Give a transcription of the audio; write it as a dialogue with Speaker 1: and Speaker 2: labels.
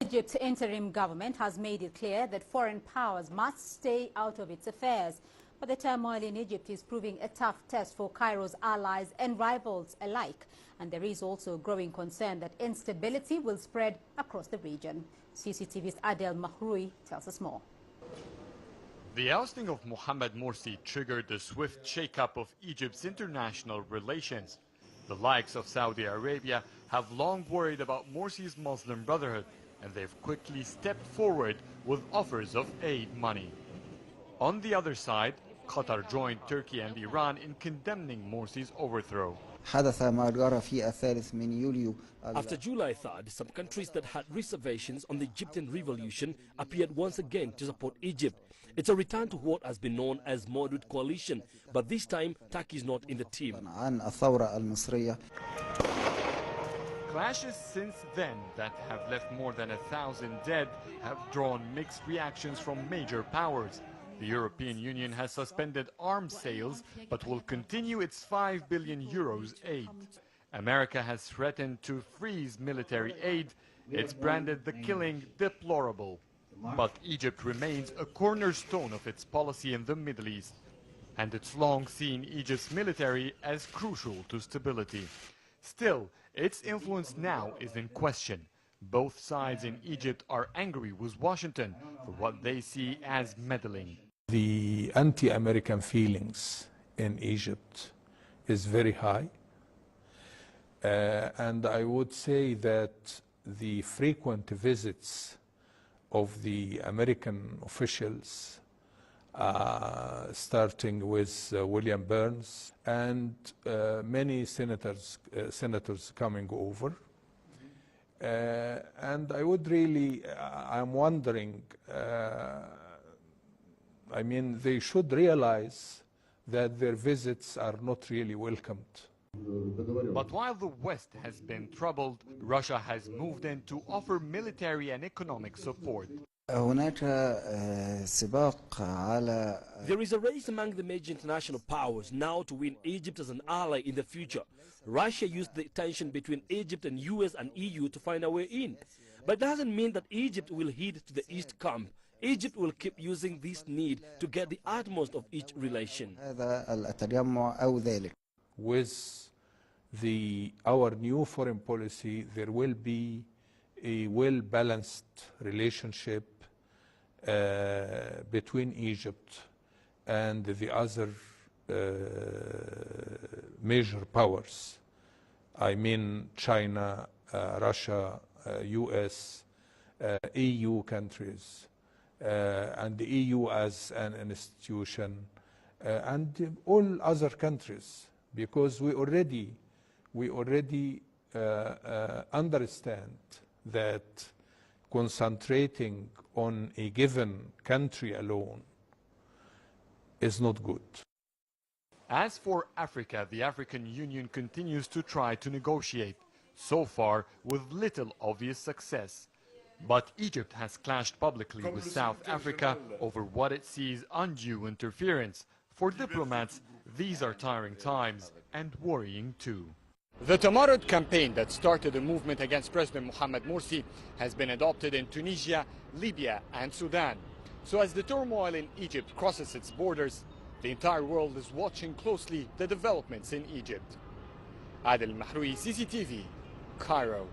Speaker 1: Egypt's interim government has made it clear that foreign powers must stay out of its affairs. But the turmoil in Egypt is proving a tough test for Cairo's allies and rivals alike. And there is also growing concern that instability will spread across the region. CCTV's Adel Mahroui tells us more.
Speaker 2: The ousting of Mohamed Morsi triggered the swift shake-up of Egypt's international relations. The likes of Saudi Arabia have long worried about Morsi's Muslim Brotherhood, and they've quickly stepped forward with offers of aid money. On the other side, Qatar joined Turkey and Iran in condemning Morsi's overthrow.
Speaker 3: After July 3rd, some countries that had reservations on the Egyptian revolution appeared once again to support Egypt. It's a return to what has been known as moderate coalition, but this time Turkey is not in the team.
Speaker 2: Clashes since then that have left more than 1,000 dead have drawn mixed reactions from major powers. The European Union has suspended arms sales but will continue its €5 billion aid. America has threatened to freeze military aid. It's branded the killing deplorable. But Egypt remains a cornerstone of its policy in the Middle East, and it's long seen Egypt's military as crucial to stability. Still, its influence now is in question. Both sides in Egypt are angry with Washington for what they see as meddling.
Speaker 4: The anti-American feelings in Egypt is very high. And I would say that the frequent visits of the American officials, starting with William Burns and many senators coming over. And I would really, I'm wondering, I mean, they should realize that their visits are not really welcomed.
Speaker 2: But while the West has been troubled, Russia has moved in to offer military and economic support.
Speaker 3: There is a race among the major international powers now to win Egypt as an ally in the future. Russia used the tension between Egypt and US and EU to find a way in. But it doesn't mean that Egypt will heed to the East camp. Egypt will keep using this need to get the utmost of each relation.
Speaker 4: With our new foreign policy, there will be a well-balanced relationship between Egypt and the other major powers. I mean China, Russia, US, EU countries, and the EU as an institution, and all other countries, because we already understand that concentrating on a given country alone is not good.
Speaker 2: As for Africa, the African Union continues to try to negotiate, so far with little obvious success. But Egypt has clashed publicly with South Africa over what it sees undue interference. For diplomats, these are tiring times and worrying too. The Tamarud campaign that started a movement against President Mohamed Morsi has been adopted in Tunisia, Libya and Sudan. So as the turmoil in Egypt crosses its borders, the entire world is watching closely the developments in Egypt. Adel Mahroui, CCTV, Cairo.